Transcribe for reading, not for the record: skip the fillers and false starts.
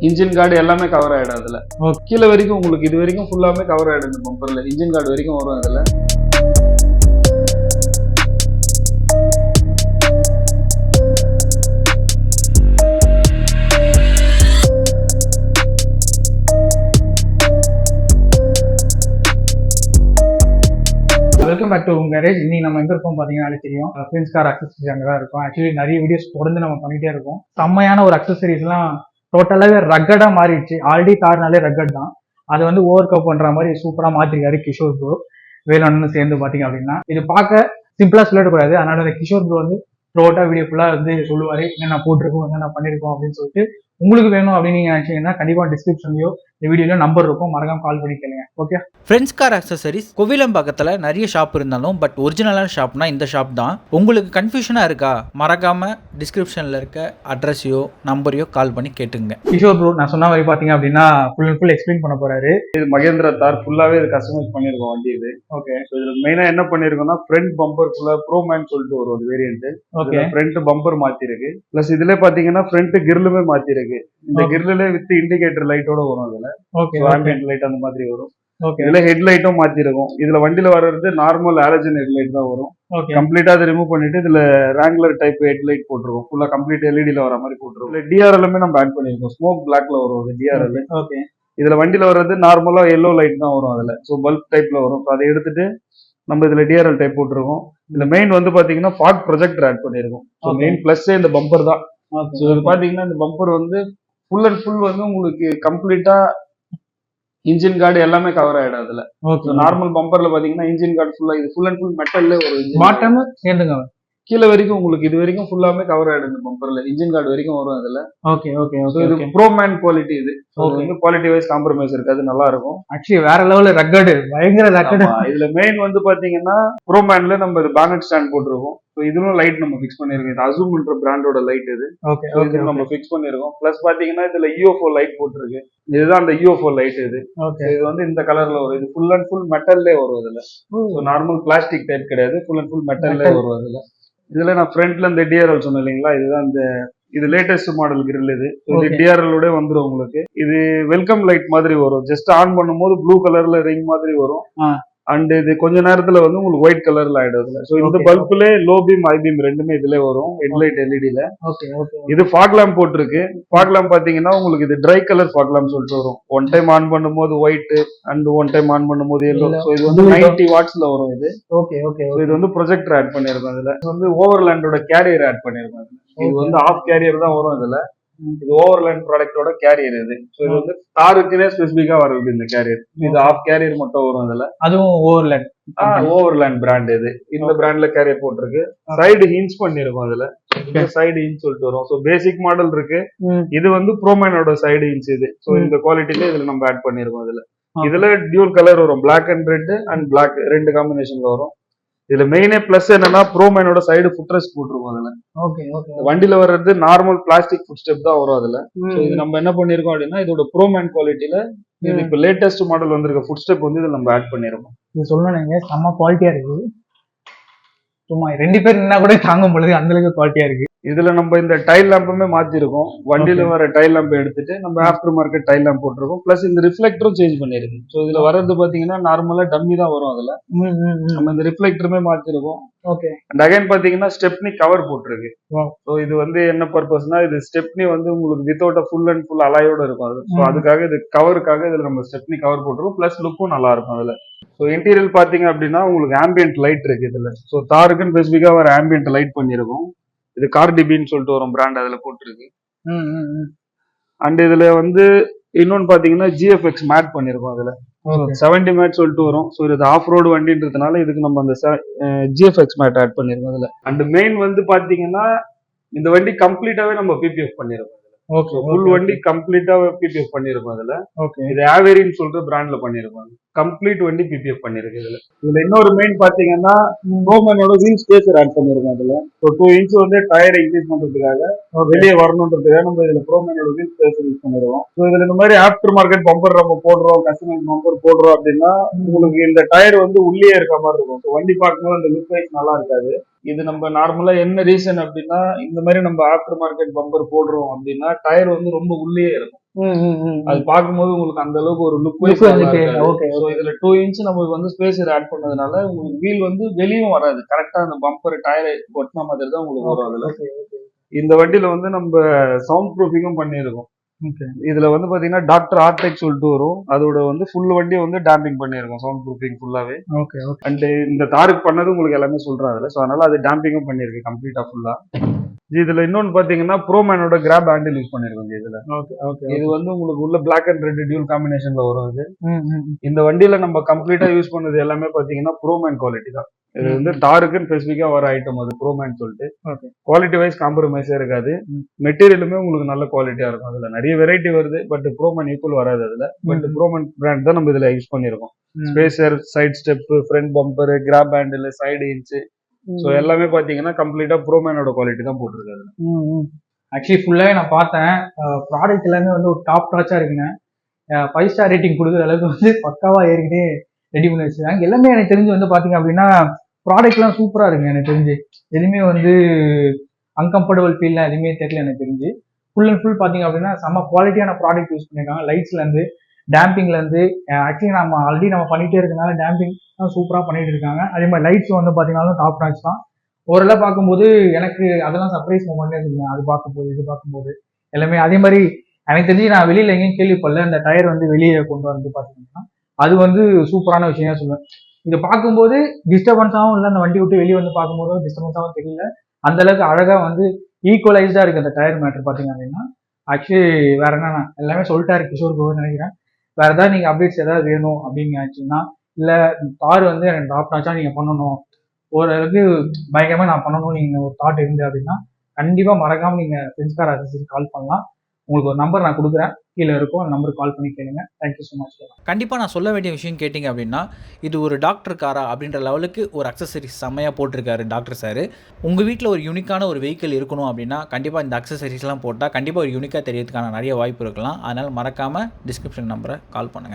Engine card எல்லாமே cover ஆயிடும் அதுல. கீழே வரைக்கும் உங்களுக்கு இது வரைக்கும் ஃபுல்லாமே கவர் ஆயிடும். இந்த பம்பர்ல இன்ஜின் கார்டு வரைக்கும் வரும் அதுல. Welcome back to garage. இன்னைக்கு நம்ம எங்க இருக்கோம் பாத்தீங்கன்னா தெரியும், ஃப்ரெண்ட்ஸ் கார் அக்சசரிஸ் அங்கே தான் இருக்கும். ஆக்சுவலி நிறைய வீடியோஸ் தொடர்ந்து நம்ம பண்ணிட்டே இருக்கோம். செம்மையான ஒரு அக்சசரிஸ் எல்லாம் டோட்டலாவே ரக்கடா மாறிடுச்சு. ஆல்ரெடி கார்னாலே ரக்கட் தான், அதை வந்து ஓவர் கப் பண்ற மாதிரி சூப்பரா மாத்திருக்காரு கிஷோர் ப்ரோ வேலன்னு சேர்ந்து பாத்தீங்க அப்படின்னா. இது பார்க்க சிம்பிளா சொல்லிடக்கூடாது, அதனால அந்த கிஷோர் ப்ரோ வந்து டோட்டா வீடியோ ஃபுல்லா வந்து சொல்லுவாரு என்னென்ன போட்டிருக்கோம் என்னென்ன பண்ணிருக்கோம் அப்படின்னு சொல்லிட்டு. உங்களுக்கு வேணும் அப்படின்னு நீங்க நினைச்சீங்கன்னா கண்டிப்பா டிஸ்கிரிப்ஷன்லயோ இந்த வீடியோல நம்பர் இருக்கும், மறக்காம கால் பண்ணி கேளுங்க. ஓகே, ஃப்ரெண்ட்ஸ் கார் அக்சசரிஸ் கோவிலம்பாக்கத்தில் நிறைய ஷாப் இருந்தாலும் பட் ஒரிஜினலான ஷாப்னா இந்த ஷாப் தான். உங்களுக்கு கன்ஃபியூஷனாக இருக்கா? மறக்காம டிஸ்கிரிப்ஷனில் இருக்க அட்ரஸையோ நம்பரையோ கால் பண்ணி கேட்டுங்க. கிஷோர் ப்ரோ நான் சொன்ன மாதிரி பாத்தீங்க அப்படின்னா ஃபுல் அண்ட் ஃபுல் எக்ஸ்பிளைன் பண்ண போறாரு. இது மகேந்திரா தார் ஃபுல்லாவே இது கஸ்டமைஸ் பண்ணிருக்கோம் வண்டி. இது ஓகே. இதுல மெயினா என்ன பண்ணிருக்கோம்னா ஃப்ரண்ட் பம்பர் ஃபுல்லா ப்ரோமேன் சொல்லிட்டு ஒரு வேரியன்ட். ஓகே, ஃப்ரண்ட் பம்பர் மாத்திருக்கு. பிளஸ் இதுல பாத்தீங்கன்னா ஃப்ரண்ட் கிரிலுமே மாத்திருக்கு. இந்த கிரில்ல வித் இண்டிகேட்டர் லைட்டோட வரும் அதுல. ஓகே, ஆம்பியன்ட் லைட் அந்த மாதிரி வரும். ஓகே, இதுல ஹெட் லைட்டும் மாத்திருக்கும். இதுல வண்டியில வர்றது நார்மல் ஹாலஜன் ஹெட் லைட் தான் வரும். கம்ப்ளீட்டா அதை ரிமூவ் பண்ணிட்டு இதுல ராங்குலர் டைப் ஹெட் லைட் போட்டுருக்கோம். ஃபுல்லா கம்ப்ளீட் எல்இடில வர மாதிரி போட்டுருக்கோம். இதுல டிஆர்எல்லுமே நம்ம ஆட் பண்ணிருக்கோம். ஸ்மோக் பிளாக்ல வரும் டிஆர்எல். ஓகே, இதுல வண்டியில வர்றது நார்மலா எல்லோ லைட் தான் வரும் அதுல. ஸோ பல்ப் டைப்ல வரும். அதை எடுத்துட்டு நம்ம இதுல டிஆர்எல் டைப் போட்டுருக்கோம். இதுல மெயின் வந்து பாத்தீங்கன்னா ஃபாக் ப்ரொஜெக்டர் ஆட் பண்ணிருக்கோம். ஸோ மெயின் பிளஸ் இந்த பம்பர் தான். ஸோ இது பாத்தீங்கன்னா இந்த பம்பர் வந்து ஃபுல் அண்ட் ஃபுல் வந்து உங்களுக்கு கம்ப்ளீட்டா இன்ஜின் கார்டு எல்லாமே கவர் ஆயிடும் அதுல. நார்மல் பம்பர்ல பாத்தீங்கன்னா இன்ஜின் கார்டு ஃபுல்லா இது ஃபுல் அண்ட் ஃபுல் மெட்டல்ல ஒரு பாட்டம் சேர்ந்துங்க கீழே வரைக்கும் உங்களுக்கு இது வரைக்கும் ஃபுல்லாமே கவர் ஆயிடும். இந்த பம்பர்ல இன்ஜின் கார்டு வரைக்கும் வரும் அதுல. ஓகே ஓகே ஓகே, இது ப்ரோமேன் குவாலிட்டி. இது வந்து குவாலிட்டி வைஸ் காம்ப்ரமைஸ் இருக்காது, நல்லா இருக்கும். ஆக்சுவலி வேற லெவல்ல ரக்கடு, பயங்கர ரக்கடு. இதுல மெயின் வந்து பாத்தீங்கன்னா ப்ரோமேன்ல நம்ம இது பேனட் ஸ்டாண்ட் போட்டிருக்கோம். இதுவும் லைட் நம்ம ஃபிக்ஸ் பண்ணிருக்கோம். இது அசூம்ன்ற பிராண்டோட லைட் இது. ஓகே ஓகே, நம்ம ஃபிக்ஸ் பண்ணிருக்கோம். பிளஸ் பாத்தீங்கன்னா இதுல UFO லைட் போட்டிருக்கு. இதுதான் அந்த UFO லைட் இது. ஓகே, இது வந்து இந்த கலர்ல வரும். இது ஃபுல் அண்ட் ஃபுல் மெட்டல்லே வரும் இதுல. நார்மல் பிளாஸ்டிக் டைப் கிடையாது, ஃபுல் அண்ட் ஃபுல் மெட்டல்லே வரும் அதுல. இதுல நான் ஃப்ரண்ட்ல இந்த டிஆர்எல் சொன்னேன் இல்லைங்களா, இதுதான் இந்த இது லேட்டஸ்ட் மாடல் கிரில். இது டிஆர்எல் வந்துடும் உங்களுக்கு. இது வெல்கம் லைட் மாதிரி வரும். ஜஸ்ட் ஆன் பண்ணும்போது ப்ளூ கலர்ல ரிங் மாதிரி வரும். அண்ட் இது கொஞ்ச நேரத்துல வந்து உங்களுக்கு ஒயிட் கலர்ல ஆயிடுது. ஸோ இந்த பல்ப்ல லோ பீம் ஹை பீம் ரெண்டுமே இதுல வரும். ஹெட்லைட் எல்இடில. இது ஃபாக் லேம்ப் போட்டிருக்கு. ஃபாக் லேம்ப் பாத்தீங்கன்னா உங்களுக்கு இது ட்ரை கலர் ஃபாக் லேம்ப் சொல்லிட்டு வரும். ஒன் டைம் ஆன் பண்ணும்போது white and one time on பண்ணும்போது எல்லோ. ஸோ இது வந்து 90 வாட்ஸ்ல வரும் இது. ஓகே ஓகே, இது வந்து ப்ரொஜெக்டர் ஆட் பண்ணிருக்கோம் இதுல. இது வந்து ஓவர்லேண்டோட கேரியர் ஆட் பண்ணிருக்கோம். இது வந்து ஆஃப் கேரியர் தான் வரும் இதுல. இது ஓவர்லேண்ட் ப்ராடக்டோட கேரியர் இது. ஸோ இது வந்து காருக்குனே ஸ்பெசிபிக்கா வருது இந்த கேரியர். இது ஆஃப் கேரியர் மட்டும் வரும் இதுல. அதுவும் ஓவர்லேண்ட் பிராண்ட். இது இந்த பிராண்ட்ல கேரியர் போட்டிருக்கு. சைடு ஹின்ஸ் பண்ணிருக்கும் அதுல. சைடு ஹின்ஸ் சொல்லிட்டு வரும். ஸோ பேசிக் மாடல் இருக்கு. இது வந்து ப்ரோமேனோட சைடு ஹின்ஸ் இது. ஸோ இந்த குவாலிட்டில இதுல நம்ம ஆட் பண்ணிருக்கோம் இதுல. இதுல டியூல் கலர் வரும், black and red and black ரெண்டு காம்பினேஷன்ல வரும். இதுல மெயினே பிளஸ் என்னன்னா ப்ரோமேனோட சைடு ஃபுட்ரெஸ்ட் போட்டிருக்கும் அதுல. ஓகே ஓகே, வண்டியில வர்றது நார்மல் பிளாஸ்டிக் ஃபுட் ஸ்டெப் தான் வரும் அதுல. இது நம்ம என்ன பண்ணிருக்கோம் அப்படின்னா இதோட ப்ரோமேன் குவாலிட்டியில இது இப்ப லேட்டஸ்ட் மாடல் வந்திருக்க ஃபுட் ஸ்டெப் வந்து இதுல நம்ம ஆட் பண்ணிருக்கோம். இது சொல்லணுங்க, செம்ம குவாலிட்டியா இருக்கு. சும்மா 2 பேர் நின்னா கூட தாங்கும் பொழுது அந்த அளவுக்கு குவாலிட்டியா இருக்கு. இதுல நம்ம இந்த டைல் லேம்புமே மாத்திருக்கோம். வண்டியில வர டைல் லேம்ப் எடுத்துட்டு நம்ம ஆஃப்டர் மார்க்கெட் டைல் லேம்ப் போட்டிருக்கோம். பிளஸ் இந்த ரிஃப்ளெக்டரும் சேஞ்ச் பண்ணிருக்கு. ஸோ இதுல வர்றது பாத்தீங்கன்னா நார்மலா டம்மி தான் வரும் அதுல. நம்ம இந்த ரிஃப்ளெக்டருமே மாத்திருக்கோம். ஓகே, அண்ட் அகைன் பாத்தீங்கன்னா ஸ்டெப்னி கவர் போட்டிருக்கு. ஸோ இது வந்து என்ன பர்பஸ்னா இது ஸ்டெப்னி வந்து உங்களுக்கு வித்தவுட் ஃபுல் அண்ட் ஃபுல் அலாயோட இருக்கும் அது. ஸோ அதுக்காக இது கவருக்காக இதுல நம்ம ஸ்டெப்னி கவர் போட்டிருக்கோம். பிளஸ் லுக்கும் நல்லா இருக்கும் அதுல. ஸோ இன்டீரியர் பாத்தீங்க அப்படின்னா உங்களுக்கு ஆம்பியன்ட் லைட் இருக்கு இதுல. ஸோ தாருக்குன்னு ஸ்பெசிபிக்கா வர ஆம்பியன்ட் லைட் பண்ணிருக்கும். இது கார் டிபின்னு சொல்லிட்டு வரும் பிராண்ட் அதுல போட்டிருக்கு. அண்ட் இதுல வந்து இன்னொன்னு பாத்தீங்கன்னா GFX மேட் பண்ணிருக்கோம் அதுல. 70 மேட் சொல்லிட்டு வரும். ஸோ இது ஆஃப் ரோடு வண்டின்றதுனால இதுக்கு நம்ம அந்த GFX மேட் ஆட் பண்ணிருக்கோம் அதுல. அண்ட் மெயின் வந்து பாத்தீங்கன்னா இந்த வண்டி கம்ப்ளீட்டாவே நம்ம PPF பண்ணிருக்கோம். ஓகே, ஃபுல் வண்டி கம்ப்ளீட்டா PPF பண்ணிருக்கோம் அதுல. ஓகே, இது ஆவேரின்னு சொல்ற பிராண்ட்ல பண்ணிருக்கோம். கம்ப்ளீட் வண்டி PPF பண்ணிருக்கு இதுல. இதுல இன்னொரு மெயின் பாத்தீங்கன்னா ப்ரோமேனோட வீல் ஸ்பேசர் ஆட் பண்ணிருக்கோம் அதுல. ஸோ 2 இன்ச் வந்து டயர் இன்க்ரீஸ் பண்றதுக்காக வெளியே வரணுன்றதுக்காக நம்ம இதுல ப்ரோமேனோட வீல் ஸ்பேசர் யூஸ் பண்ணிருக்கோம். ஸோ இதுல இந்த மாதிரி ஆஃப்டர் மார்க்கெட் பம்பர் நம்ம போடுறோம், கஸ்டமைஸ் பம்பர் போடுறோம் அப்படின்னா உங்களுக்கு இந்த டயர் வந்து உள்ளே இருக்க மாதிரி இருக்கும். ஸோ வண்டி பார்க்கும்போது அந்த லுக் வைஸ் நல்லா இருக்காது. இது நம்ம நார்மலா என்ன ரீசன் அப்படின்னா இந்த மாதிரி நம்ம ஆஃப்டர் மார்க்கெட் பம்பர் போடுறோம் அப்படின்னா டயர் வந்து ரொம்ப உள்ளே இருக்கும். அது பார்க்கும்போது உங்களுக்கு அந்த அளவுக்கு ஒரு லுக் Look வந்துட்டு, okay, ஸோ இதுல 2 இன்ச் நமக்கு வந்து ஸ்பேசர் ஆட் பண்ணதுனால உங்களுக்கு வீல் வந்து வெளியும் வராது, கரெக்டா அந்த பம்பர் டயர் ஒட்டின மாதிரி தான் உங்களுக்கு வரும். அதுல இந்த வண்டியில வந்து நம்ம சவுண்ட் ப்ரூஃபிங்கும் பண்ணியிருக்கோம். இதுல வந்து பாத்தீங்கன்னா டாக்டர் ஆர்டெக் சொல்லிட்டு வரும், அதோட வந்து ஃபுல் வண்டியை வந்து டேம்பிங் பண்ணியிருக்கோம், சவுண்ட் ப்ரூஃபிங் ஃபுல்லாவே. அண்ட் இந்த தாருக்கு பண்ணது உங்களுக்கு எல்லாமே சொல்றேன் அதுல. ஸோ அதனால அது டேம்பிங்கும் பண்ணியிருக்கு கம்ப்ளீட்டா ஃபுல்லா. இதுல இன்னொன்னு பாத்தீங்கன்னா ப்ரோமேனோட கிராப் ஹேண்டில் யூஸ் பண்ணிருக்கோம் இதுல. இது வந்து உங்களுக்கு உள்ள பிளாக் அண்ட் ரெட் டியூல் காம்பினேஷன்ல வரும் இது. இந்த வண்டியில நம்ம கம்ப்ளீட்டா யூஸ் பண்ணது எல்லாமே பாத்தீங்கன்னா ப்ரோமேன் குவாலிட்டி தான். இது வந்து தாருக்குன்னு ஸ்பெசிஃபிக்கா வர ஐட்டம் அது ப்ரோமேன் சொல்லிட்டு. குவாலிட்டி வைஸ் காம்ப்ரமைஸே இருக்காது. மெட்டீரியலுமே உங்களுக்கு நல்ல குவாலிட்டியா இருக்கும். அதுல நிறைய வெரைட்டி வருது, பட் ப்ரோமேன் ஈக்குவல் வராது அதுல. பட் ப்ரோமேன் பிராண்ட் தான் நம்ம இதுல யூஸ் பண்ணிருக்கோம். Spacer, side step, front bumper, grab handle, side inch, so எல்லாமே பாத்தீங்கன்னா கம்ப்ளீட்டா ப்ரோமேனோட குவாலிட்டி தான் போட்டிருக்காரு. ஆக்சுவலி ஃபுல்லாவே நான் பார்த்தேன், ப்ராடக்ட் எல்லாமே வந்து ஒரு டாப் டாச்சா இருக்குங்க. 5 ஸ்டார் ரேட்டிங் கொடுக்குற அளவுக்கு வந்து பக்காவா ஏறிக்கிட்டே ரெடி பண்ணி வச்சிருக்காங்க. எல்லாமே எனக்கு தெரிஞ்சு வந்து பாத்தீங்க அப்படின்னா ப்ராடக்ட்லாம் சூப்பரா இருக்குங்க. எனக்கு தெரிஞ்சு எதுவுமே வந்து அன்கம்ஃபர்டபுள் ஃபீல்லாம் எதுவுமே தெரியல எனக்கு தெரிஞ்சு. ஃபுல் அண்ட் ஃபுல் பாத்தீங்க அப்படின்னா செம்ம குவாலிட்டியான ப்ராடக்ட் யூஸ் பண்ணியிருக்காங்க. லைட்ஸ்ல இருந்து டேம்பிங்ல இருந்து, ஆக்சுவலி நம்ம ஆல்ரெடி நம்ம பண்ணிட்டே இருக்கனால டேம்பிங் சூப்பரா பண்ணிட்டு இருக்காங்க. அதே மாதிரி லைட்ஸ் வந்து பாத்தீங்கன்னா டாப் நாட்ச் தான். ஓரளவு பார்க்கும்போது எனக்கு அதெல்லாம் சர்ப்ரைஸ் மூமெண்ட்னே சொல்லுவேன். அது பார்க்கும்போது இது பார்க்கும்போது எல்லாமே அதே மாதிரி எனக்கு தெரிஞ்சு நான் வெளியில எங்கேயும் கேள்விப்படல இந்த டயர் வந்து வெளியே கொண்டு வந்து பாத்தீங்கன்னா அது வந்து சூப்பரான விஷயம் தான் சொல்லுவேன். இதை பார்க்கும்போது டிஸ்டர்பன்ஸாகவும் இல்லை, அந்த வண்டி விட்டு வெளியே வந்து பார்க்கும்போது டிஸ்டர்பன்ஸாகவும் தெரியல. அந்த அளவுக்கு அழகா வந்து ஈக்குவலைஸ்டா இருக்கு அந்த டயர் மேட்டர் பாத்தீங்க அப்படின்னா. ஆக்சுவலி வேற என்ன எல்லாமே சொல்லிட்டாரு கிஷோர் கோவர் நினைக்கிறேன். வேற ஏதாவது நீங்க அப்டேட்ஸ் ஏதாவது வேணும் அப்படின்னு நினைச்சீங்கன்னா, இல்ல தார் வந்து எனக்கு டாப் நாச்சா நீங்க பண்ணணும், ஓரளவுக்கு பயங்கரமா நான் பண்ணணும் நீங்க ஒரு தாட் இருந்து அப்படின்னா கண்டிப்பா மறக்காம நீங்க ஃப்ரெண்ட்ஸ் கார் அக்சஸரி கால் பண்ணலாம். உங்களுக்கு ஒரு நம்பர் நான் கொடுக்குறேன், கீழே இருக்கும், அந்த நம்பருக்கு கால் பண்ணி கேளுங்க. Thank you so much. கண்டிப்பாக நான் சொல்ல வேண்டிய விஷயம் கேட்டிங்க அப்படின்னா, இது ஒரு டாக்டர் காரா அப்படின்ற லெவலுக்கு ஒரு அக்சசரிஸ் செம்மையாக போட்டிருக்காரு டாக்டர் சார். உங்கள் வீட்டில் ஒரு யூனிக்கான ஒரு வெஹிக்கிள் இருக்கணும் அப்படின்னா கண்டிப்பாக இந்த அக்சசரிஸ்லாம் போட்டால் கண்டிப்பாக ஒரு யூனிக்காக தெரியறதுக்கான நிறைய வாய்ப்பு இருக்கலாம். அதனால் மறக்காமல் டிஸ்கிரிப்ஷன் நம்பரை கால் பண்ணுங்கள்.